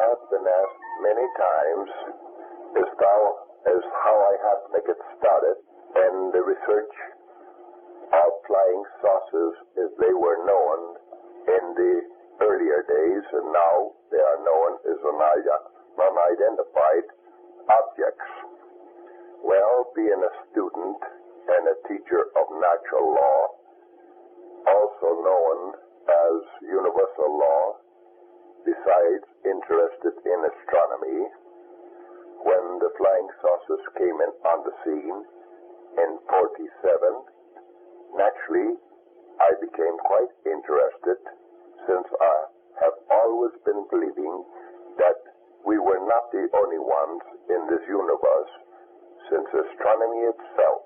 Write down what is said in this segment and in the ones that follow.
have been asked many times as how I happened to get started in the research of flying saucers as they were known in the earlier days, and now they are known as unidentified objects. Well, being a student and a teacher of natural law, also known as universal law, besides interested in astronomy, when the flying saucers came in on the scene in 47, naturally I became quite interested, since I have always been believing that we were not the only ones in this universe, since astronomy itself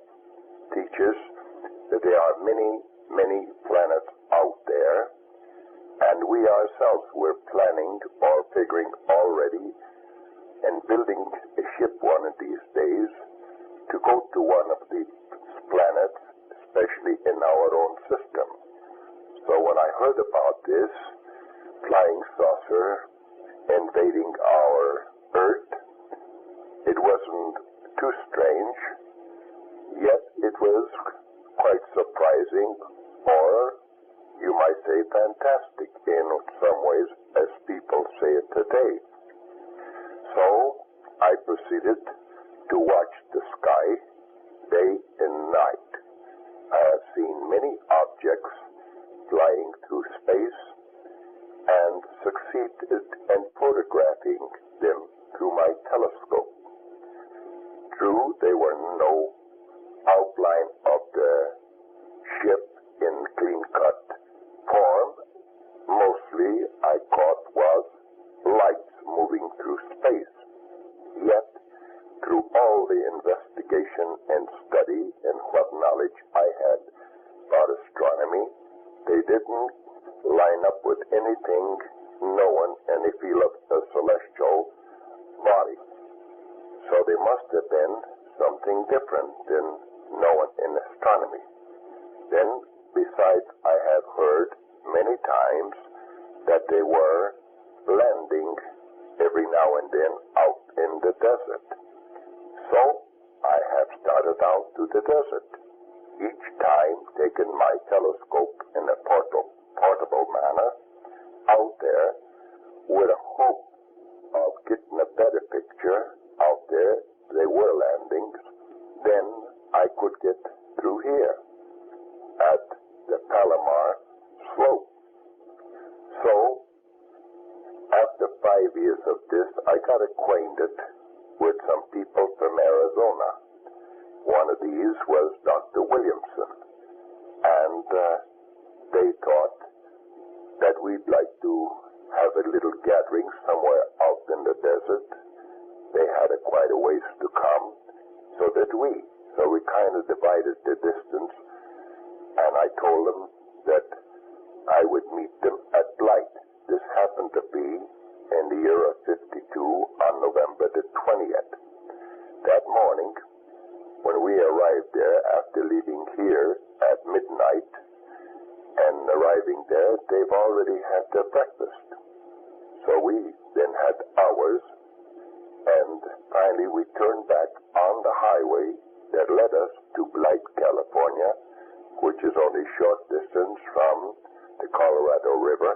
teaches that there are many, many planets out there, and we ourselves were planning or figuring already and building a ship one of these days to go to one of these planets, especially in our own system. So when I heard about this flying saucer invading our Earth, it wasn't too strange, yet it was quite surprising, or you might say fantastic in some ways, as people say it today. So I proceeded to watch the sky day and night. I have seen many objects flying through space and succeeded in photographing them through my telescope. True, there were no outline of the ship in clean-cut form. Mostly I caught was lights moving through space. Yet, through all the investigation and study and what knowledge I had about astronomy, they didn't line up with anything known in the field of a celestial body. So there must have been something different than known in astronomy. Then, besides, I have heard many times that they were landing every now and then out in the desert. So I have started out to the desert, each time taking my telescope in a portable manner out there with a hope of getting a better picture out there. They were landings. Then I could get through here at the Palomar slope. So after 5 years of this, I got acquainted with some people from Arizona. One of these was Dr. Williamson, and they thought that we'd like to have a little gathering somewhere out in the desert. They had quite a ways to come, so did we. So we kind of divided the distance, and I told them that I would meet them at Light. This happened to be in the year of 52 on November the 20th. That morning, when we arrived there after leaving here at midnight and arriving there, they've already had their breakfast. So we then had ours, and finally we turned back on the highway that led us to Blight, California, which is only a short distance from the Colorado River,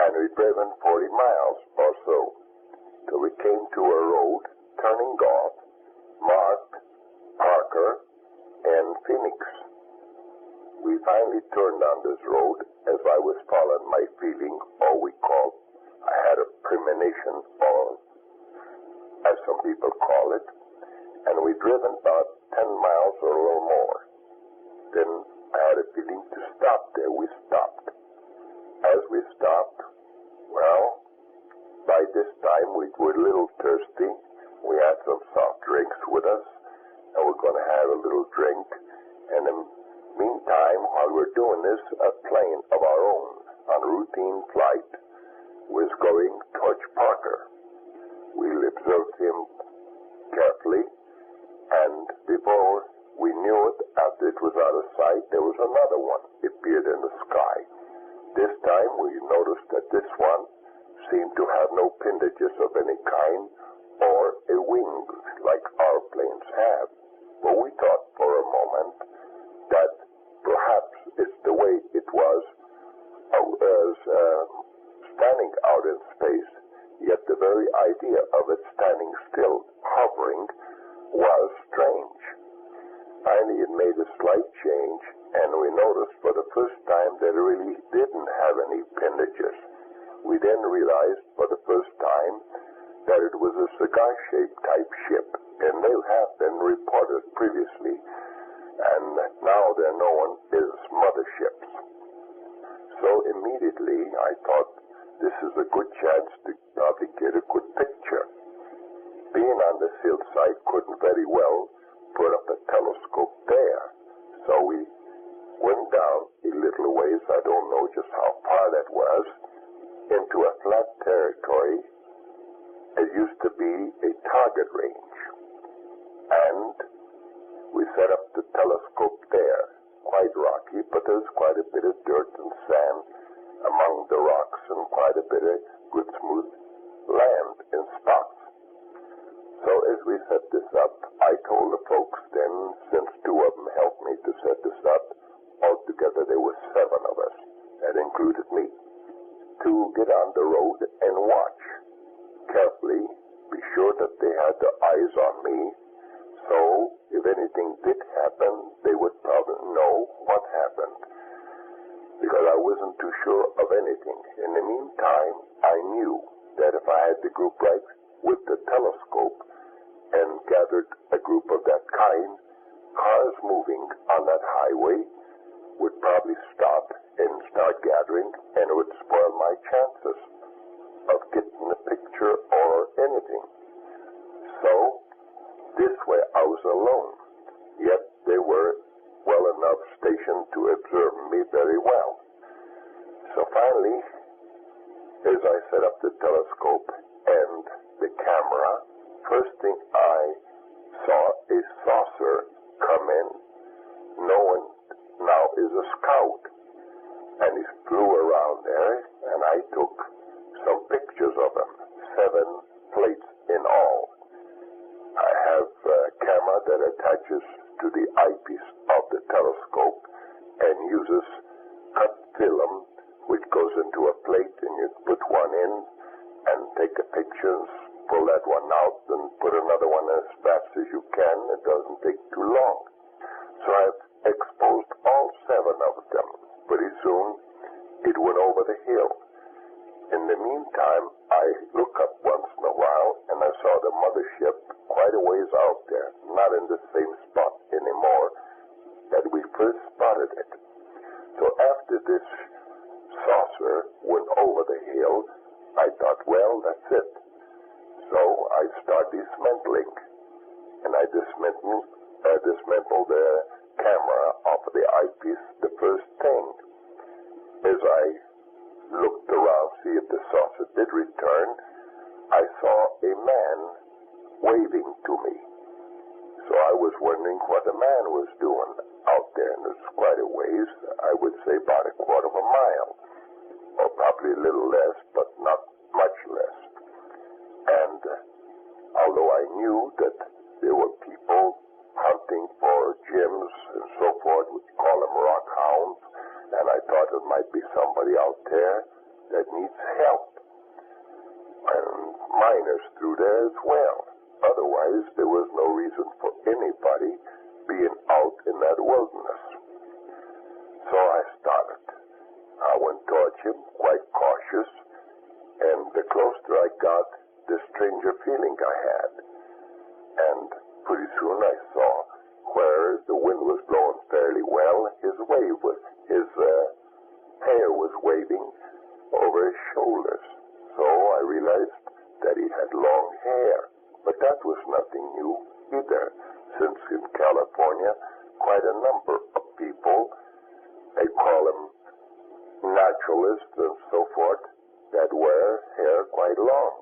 and we'd driven 40 miles or so till we came to a road turning off marked Parker and Phoenix. We finally turned on this road as I was following my feeling, or I had a premonition, or as some people call it, and we'd driven about 10 miles or a little more. Then I had a feeling to stop there. We stopped. As we stopped, well, by this time we were a little thirsty. We had some soft drinks with us, and we're going to have a little drink. And in the meantime, while we're doing this, a plane of our own on routine flight was going towards Parker. We observed him carefully, and before we knew it, after it was out of sight, there was another one appeared in the sky. This time we noticed that this one seemed seemed to have no appendages of any kind or a wing like our planes have. But we thought for a moment that perhaps it's the way it was standing out in space, yet the very idea of it standing still, hovering, was strange. Finally, it made a slight change, and we noticed for the first time that it really didn't have any appendages. We then realized for the first time that it was a cigar-shaped type ship, and they have been reported previously, and now they're known as motherships. So immediately I thought this is a good chance to probably get a good picture. Being on this hillside couldn't very well put up a telescope there, so we went down a little ways, I don't know just how far that was, into a flat territory. It used to be a target range, and we set up the telescope there. Quite rocky, but there's quite a bit of dirt and sand among the rocks and quite a bit of good smooth land in spots. So as we set this up, I told the folks then, since two of them helped me to set this up, altogether there were 7 of us, that included me, to get on the road and watch carefully, be sure that they had their eyes on me, so if anything did happen, they would probably know what happened, because I wasn't too sure of anything. In the meantime, I knew that if I had the group right with the telescope and gathered a group of that kind, cars moving on that highway would probably stop and start gathering, and it would spoil my chances of getting a picture or anything. So this way I was alone, yet they were well enough stationed to observe me very well. So finally, as I set up the telescope and the camera, first thing I saw a saucer come in. No one now is a scout, and he flew around there, and I took some pictures of him, 7 plates in all. I have a camera that attaches to the eyepiece of the telescope and uses cut film, which goes into a plate, and you put one in and take a picture, pull that one out, and put another one as fast as you can. It doesn't take too long. So I've exposed all 7 of them. Pretty soon, it went over the hill. In the meantime, I look up once in a while, and I saw the mothership quite a ways out there, not in the same spot anymore that we first spotted it. So after this saucer went over the hill, I thought, well, that's it. So I start dismantling, and I dismantled the camera off of the eyepiece the first thing. As I looked around, see if the saucer did return, I saw a man waving to me. So I was wondering what the man was doing out there, and it's quite a ways, I would say about a quarter of a mile, or probably a little less, but not much less. And although I knew that there were people hunting for gems and so forth, we call them rock hounds, and I thought it might be somebody out there that needs help. And miners through there as well. Otherwise, there was no reason for anybody being out in that wilderness. So I started. I went towards him, quite cautious, and the closer I got, the stranger feeling I had. And pretty soon I saw where the wind was blowing fairly well, his hair was waving over his shoulders. So I realized that he had long hair. But that was nothing new either, since in California, quite a number of people, they call them naturalists and so forth, that wear hair quite long.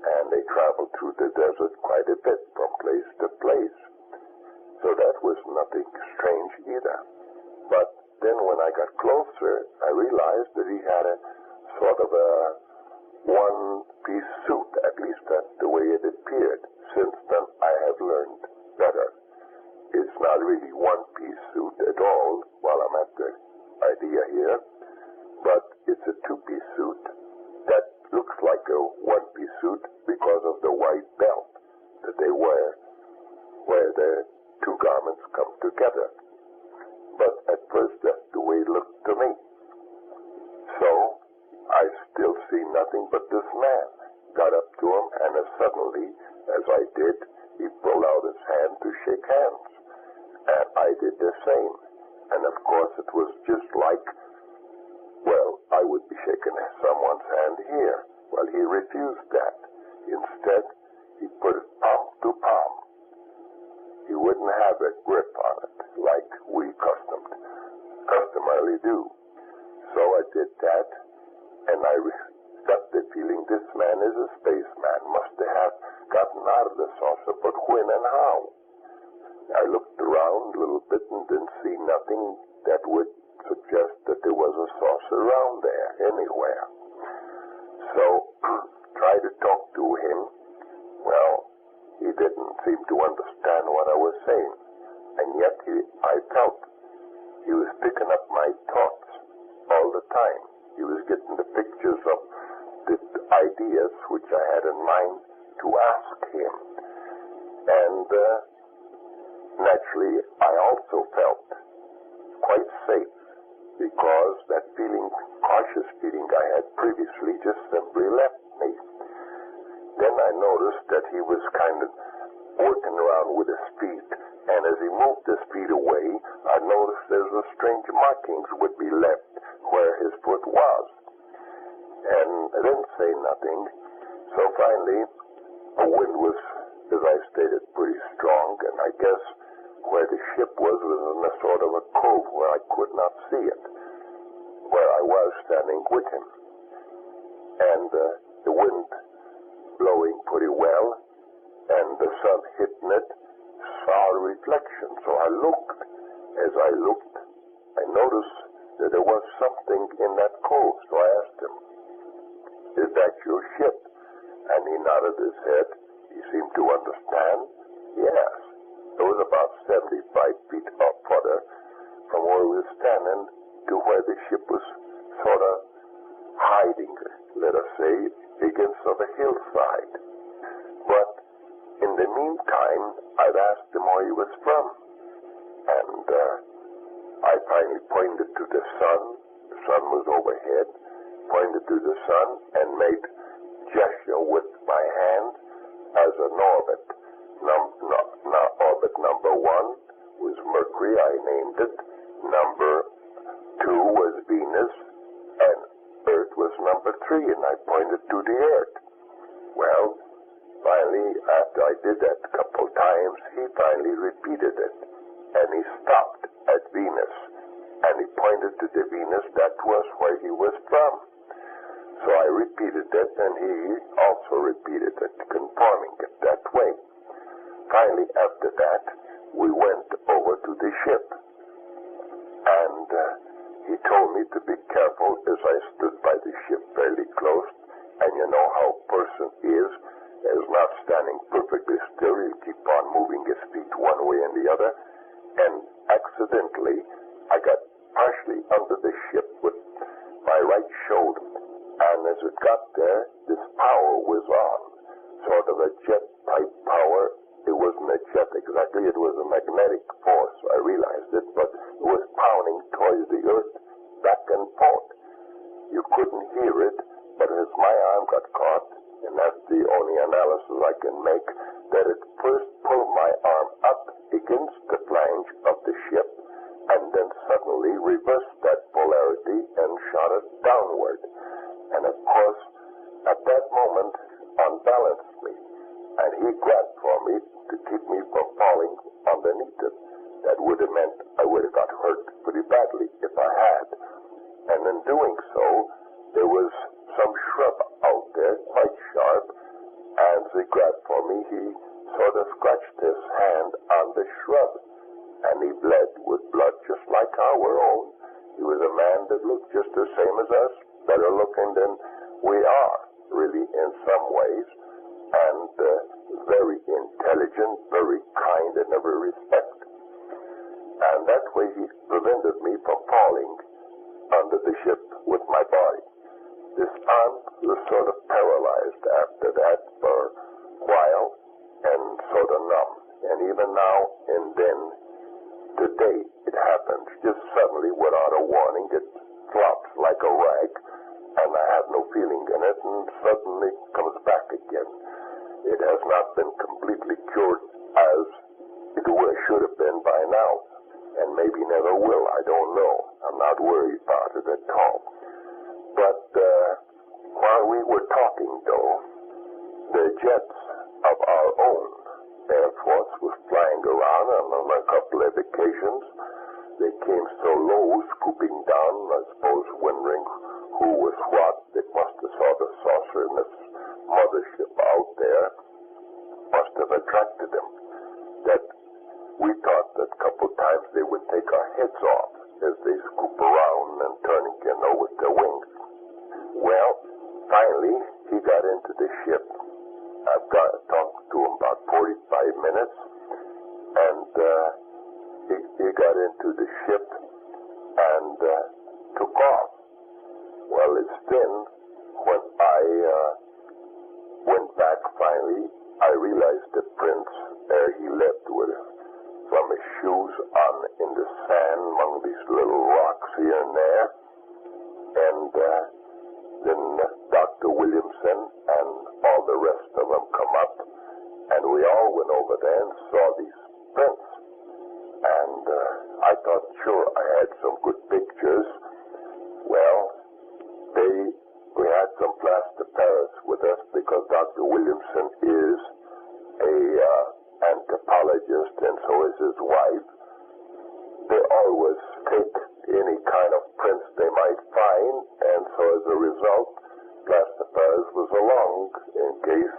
And they travel through the desert quite a bit from place to place. So that was nothing strange either. But then when I got closer, I realized that he had a sort of a one-piece suit, at least that's the way it appeared. Since then, I have learned better. It's not really one-piece suit at all, while I'm at the idea here, but it's a two-piece suit that looks like a one-piece suit because of the white belt that they wear, where the two garments come together. But at first, that's the way it looked to me. So, I still see nothing but this man. Got up to him, and as suddenly as I did, he pulled out his hand to shake hands. And I did the same. And of course, it was just like, well, I would be shaking someone's hand here. Well, he refused that. Instead, he put it palm to palm. He wouldn't have a grip on it like we customarily do. So I did that, and I got the feeling this man is a spaceman. Must have gotten out of the saucer, but when and how? I looked around a little bit and didn't see nothing that would suggest that there was a saucer around there anywhere. So, tried to talk to him. Well, he didn't seem to understand what I was saying. And yet I felt he was picking up my thoughts all the time. He was getting the pictures of the ideas which I had in mind to ask him. And naturally, I also felt quite safe because that feeling, cautious feeling I had previously just simply left me. Then I noticed that he was kind of working around with his feet, and as he moved his feet away, I noticed there was strange markings would be left where his foot was. And I didn't say nothing, so finally, the wind was, as I stated, pretty strong, and I guess where the ship was in a sort of a cove where I could not see it, where I was standing with him. And the wind blowing pretty well, and the sun hitting it, saw a reflection. So I looked. As I looked, I noticed that there was something in that cove. So I asked him, "Is that your ship?" And he nodded his head. He seemed to understand. Yes. It was about 75 feet up further from where we were standing to where the ship was sort of hiding, let us say, against the hillside. But in the meantime, I'd asked him where he was from. And I finally pointed to the sun. The sun was overhead. Pointed to the sun and made gesture with my hand as an orbit. Orbit number 1 was Mercury, I named it. Number 2 was Venus, and Earth was number 3, and I pointed to the Earth. Well, finally, after I did that a couple times, he finally repeated it, and he stopped at Venus, and he pointed to the Venus. That was where he was from. So I repeated it, and he also repeated it, confirming it that way. Finally, after that, we went over to the ship, and he told me to be careful as I stood by the ship fairly close, and you know how a person is not standing perfectly still. He'll keep on moving his feet one way and the other, and accidentally, I got partially under the ship with my right shoulder, and as it got there, this power was on, sort of a jet-type power. It wasn't a jet exactly, it was a magnetic force. I realized it, but it was pounding towards the earth, back and forth. You couldn't hear it, but as my arm got caught, and that's the only analysis I can make, that it first pulled my arm up against the flange of the ship, and then suddenly reversed that polarity and shot it downward. And of course, at that moment, unbalanced me, and he grabbed for me to keep me from falling underneath it. That would have meant I would have got hurt pretty badly if I had. And in doing so, there was some shrub out there, quite sharp, and as he grabbed for me, he sort of scratched his hand on the shrub, and he bled with blood just like our own. He was a man that looked just the same as us, better looking than we are. really, in some ways, and very intelligent, very kind in every respect. And that way he prevented me from falling under the ship with my body. This arm was sort of paralyzed after that for a while and sort of numb. And even now and then, today, it happens just suddenly without a warning. It flops like a rag, and I have no feeling in it, and suddenly comes back again. It has not been completely cured as it should have been by now, and maybe never will. I don't know. I'm not worried about it at all. But while we were talking, though, the jets of our own Air Force was flying around, and on a couple of occasions, they came so low, scooping down, I suppose wondering who was what. They must have saw the saucer in this mothership out there, must have attracted them. That we thought that a couple times they would take our heads off as they scoop around and turn again over with their wings. Well, finally, he got into the ship. I've talked to him about 45 minutes, and he got into the ship and took off. Well, it's then when I went back finally, I realized the prints he left with from his shoes on in the sand among these little rocks here and there. And then Dr. Williamson and all the rest of them come up, and we all went over there and saw these prints. And I thought, sure, I had some good pictures. Well, we had some plaster Paris with us because Dr. Williamson is a anthropologist, and so is his wife. They always take any kind of prints they might find, and so as a result, plaster Paris was along in case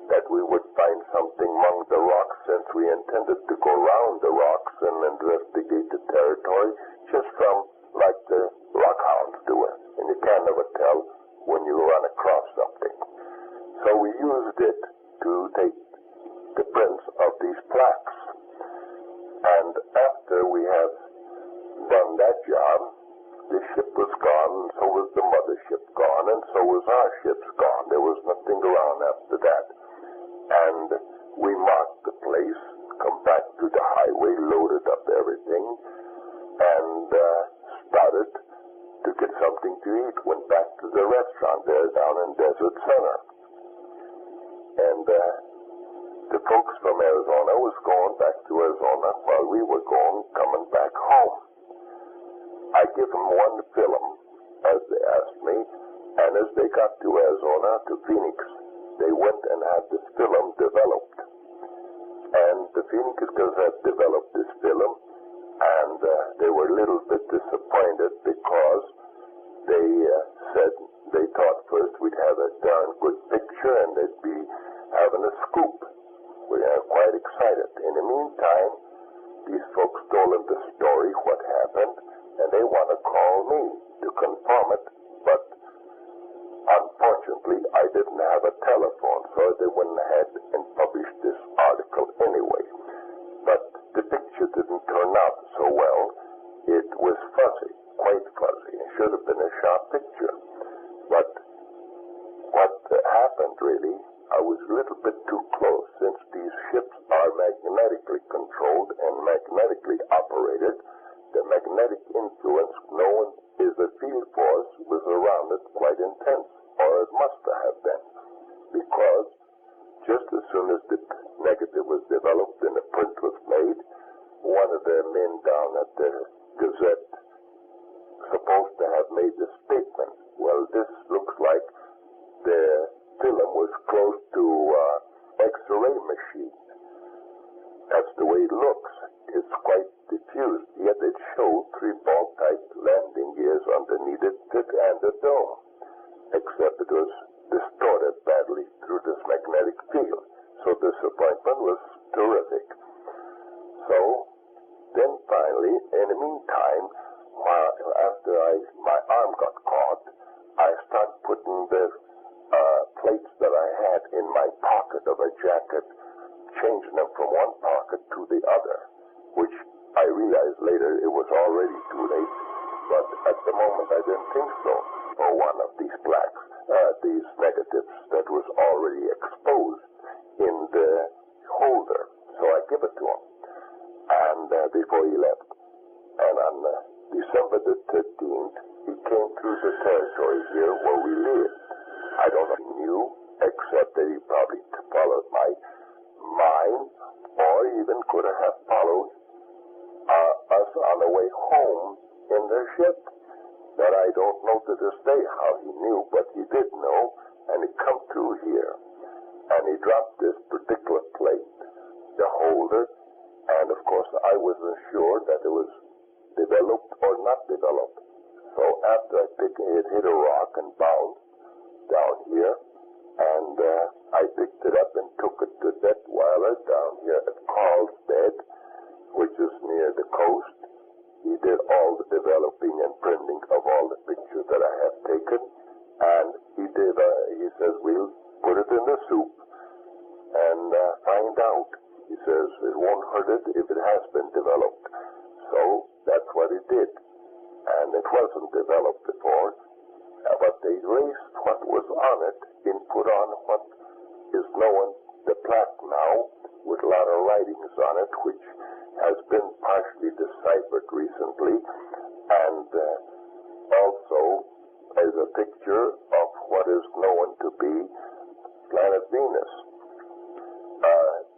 that we would find something among the rocks, since we intended to go around the rocks and investigate the territory just from like the rockhounds do it. And you can't never tell when you run across something. So we used it to take the prints of these plaques. And after we have done that job, the ship was gone, and so was the mothership gone, and so was our ships gone. There was nothing around after that. And we marked the place, come back to the highway, loaded up everything, and started to get something to eat. Went back to the restaurant there down in Desert Center. And the folks from Arizona was going back to Arizona while we were coming back home. I give them one film, as they asked me, and as they got to Arizona, to Phoenix, they went and had this film developed. And the Phoenix Gazette developed this film, and they were a little bit disappointed because they said they thought first we'd have a darn good picture and they'd be having a scoop. We are quite excited. In the meantime, these folks told them the story, what happened, and they want to call me to confirm it, but unfortunately, I didn't have a telephone, so they wouldn't have had and published this article anyway. But the picture didn't turn out so well. It was fuzzy, quite fuzzy. It should have been a sharp picture. But what happened really, I was a little bit too close, since these ships are magnetically controlled and magnetically operated. The magnetic influence known as the field force was around it quite intense, or it must have been, because just as soon as the negative was developed and the print was made, one of the men down at the Gazette supposed to have made the statement, well, this looks like the film was close to X-ray machine. That's the way it looks. It's quite diffused, yet it showed 3 ball-type landing gears underneath it and the dome, except it was distorted badly through this magnetic field. So disappointment was terrific. So then finally, in the meantime, after my arm got caught, I started putting the pocket of a jacket, changing them from one pocket to the other, which I realized later it was already too late, but at the moment I didn't think so. For one of these blacks, these negatives that was already exposed in the holder, so I give it to him, and before he left. And on December the 13th, he came through the territory here where we live. I don't know if he knew, except that he probably followed mine, or even could have followed us on the way home in their ship. That I don't know to this day how he knew, but he did know, and he come through here. And he dropped this particular plate, the holder, and of course I wasn't sure that it was developed or not developed. So after I picked it, hit a rock and bounced down here, and I picked it up and took it to Dittmar down here at Carlsbad, which is near the coast. He did all the developing and printing of all the pictures that I have taken, and he says, we'll put it in the soup and find out. He says, it won't hurt it if it has been developed. So that's what he did. And it wasn't developed before, but they erased what was on it and put on what is known, the plaque now, with a lot of writings on it, which has been partially deciphered recently, and also as a picture of what is known to be planet Venus.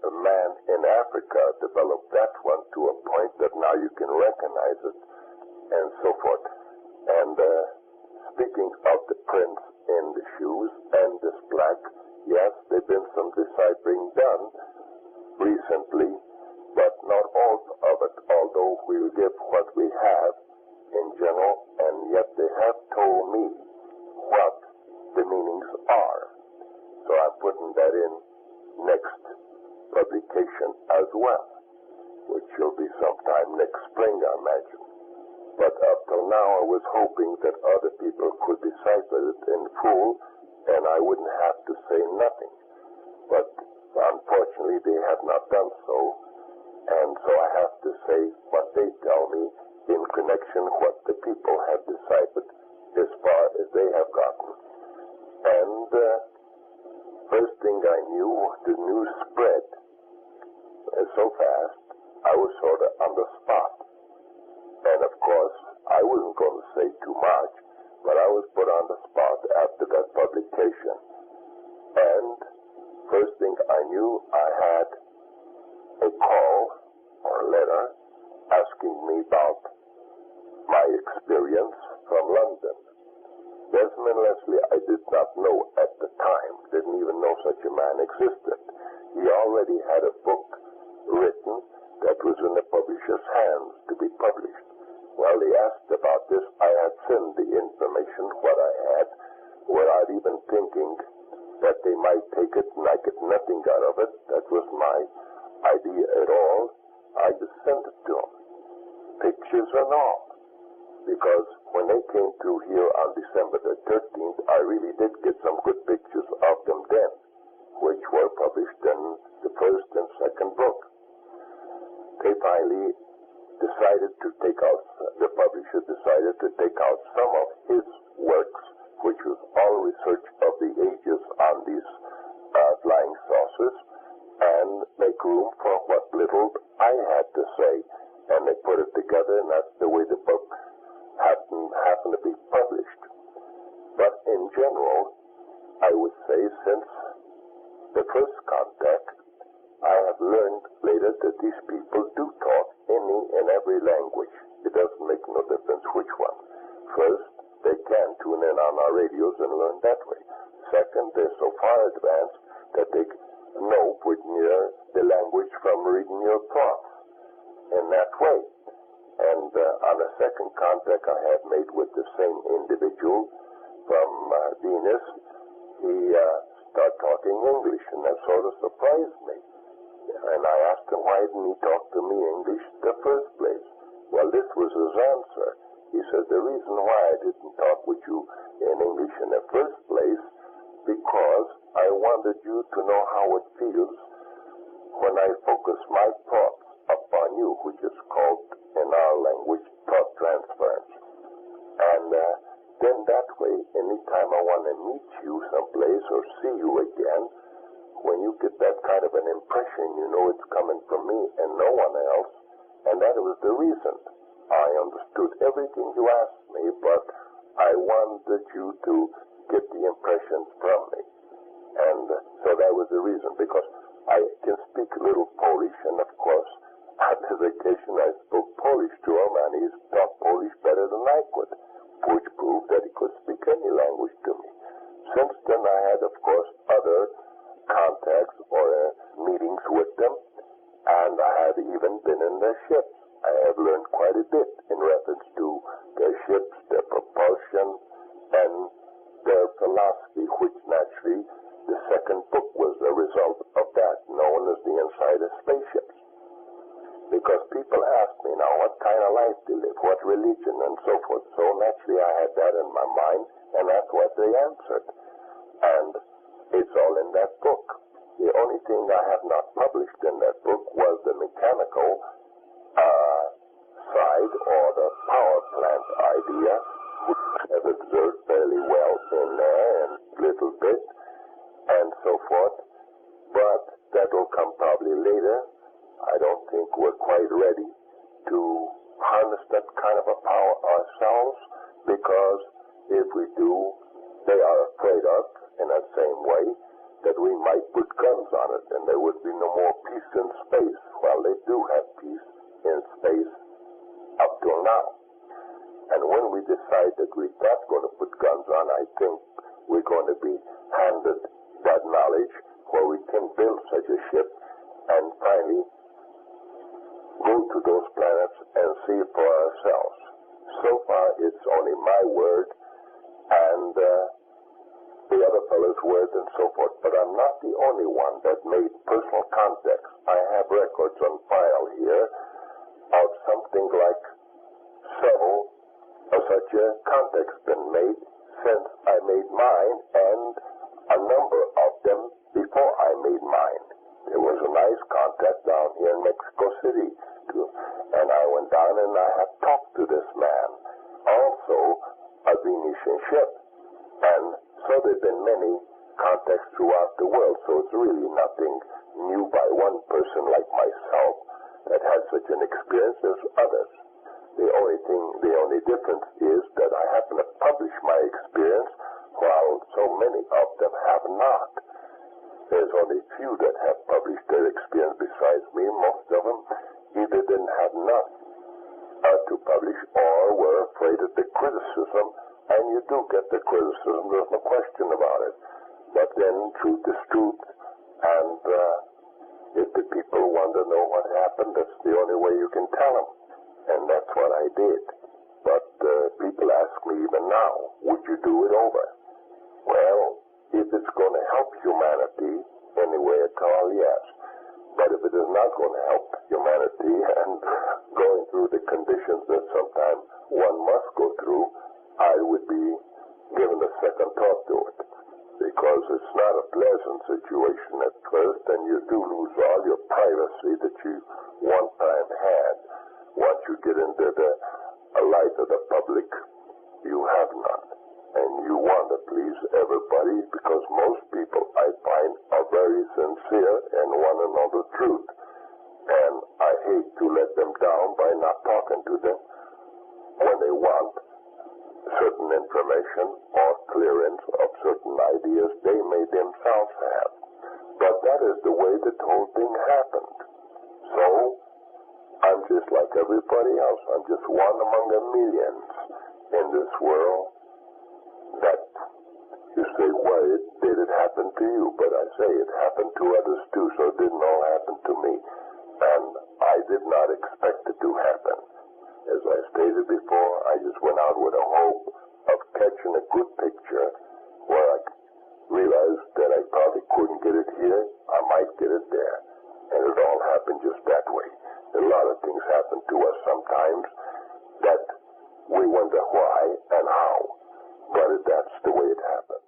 A man in Africa developed that one to a point that now you can recognize it, and so forth. And speaking of the prints in the shoes and this plaque, yes, there's been some deciphering done recently, but not all of it, although we'll give what we have in general, and yet they have told me what the meanings are. So I'm putting that in next publication as well, which will be sometime next spring, I imagine. But up till now, I was hoping that other people could decipher it in full, and I wouldn't have to say nothing. But unfortunately, they have not done so. And so I have to say what they tell me in connection what the people have deciphered as far as they have gotten. And first thing I knew, the news spread so fast, I was sort of on the spot. And of course, I wasn't going to say too much, but I was put on the spot after that publication. And first thing I knew, I had a call or a letter asking me about my experience from London. Desmond Leslie, I did not know at the time, didn't even know such a man existed. He already had a book written that was in the publisher's hands to be published. Well, they asked about this. I had sent the information, what I had, without even thinking that they might take it and I get nothing out of it. That was my idea at all. I just sent it to them, pictures and all, because when they came through here on December the 13th, I really did get some good pictures of them then, which were published in the first and second book. They finally decided to take out, the publisher decided to take out some of his works, which was all research of the ages on these flying saucers, and make room for what little I had to say. And they put it together, and that's the way the book happened to be published. But in general, I would say since the first contact, I have learned later that these people do talk any and every language. It doesn't make no difference which one. First, they can tune in on our radios and learn that way. Second, they're so far advanced that they know pretty near the language from reading your thoughts in that way. And on a second contact I had made with the same individual from Venus, he started talking English, and that sort of surprised me. And I asked him, why didn't he talk to me English in the first place? Well, this was his answer. He said, the reason why I didn't talk with you in English in the first place, because I wanted you to know how it feels when I focus my thoughts upon you, which is called, in our language, thought transference. And then that way, anytime I want to meet you someplace or see you again, when you get that kind of an impression, you know it's coming from me and no one else. And that was the reason. I understood everything you asked me, but I wanted you to get the impressions from me. And so that was the reason, because I can speak a little Polish, and of course, on this occasion I spoke Polish to him, and he talked Polish better than I could, which proved that he could speak any language to me. Since then, I had, of course, other contacts or meetings with them, and I had even been in their ships. I have learned quite a bit in reference to their ships, their propulsion, and their philosophy, which naturally the second book was the result of that, known as the Inside of Spaceships. Because people ask me now what kind of life they live, what religion, and so forth. So naturally I had that in my mind, and that's what they answered. And it's all in that book. The only thing I have not published in that book was the mechanical side, or the power plant idea, which I have observed fairly well in there, and little bit, and so forth. But that will come probably later. I don't think we're quite ready to harness that kind of a power ourselves, because if we do, they are afraid of, in that same way, that we might put guns on it and there would be no more peace in space. Well, they do have peace in space up till now. And when we decide that we're not going to put guns on, I think we're going to be handed that knowledge where we can build such a ship and finally go to those planets and see for ourselves. So far, it's only my word and the other fellow's words and so forth. But I'm not the only one that made personal contacts. I have records on file here of something like several of such contacts been made since I made mine, and a number of them before I made mine. There was a nice contact down here in Mexico City, too, and I went down and I have talked to this man, also a Venetian ship, and so there have been many contacts throughout the world, so it's really nothing new by one person like myself that has such an experience as others. The only difference is that I happen to publish my experience while so many of them have not. There's only few that have published their experience besides me. Most of them either didn't have enough to publish or were afraid of the criticism, and you do get the criticism, there's no question about it. But then truth is truth, and if the people want to know what happened, that's the only way you can tell them. And that's what I did. But people ask me even now, would you do it over? Well, if it's going to help humanity anyway at all, yes. But if it is not going to help humanity and going through the conditions that sometimes one must go through, I would be given a second thought to it. Because it's not a pleasant situation at first, and you do lose all your privacy that you one time had. Once you get into the light of the public, you have none. And you want to please everybody, because most people, I find, are very sincere and want to know the truth. And I hate to let them down by not talking to them when they want certain information or clearance of certain ideas they may themselves have. But that is the way the whole thing happened. So, I'm just like everybody else. I'm just one among the millions in this world that you say, why did it happen to you? But I say it happened to others too, so it didn't all happen to me. And I did not expect it to happen. As I stated before, I just went out with a hope of catching a good picture where I realized that I probably couldn't get it here, I might get it there. And it all happened just that way. A lot of things happen to us sometimes that we wonder why and how, but that's the way it happened.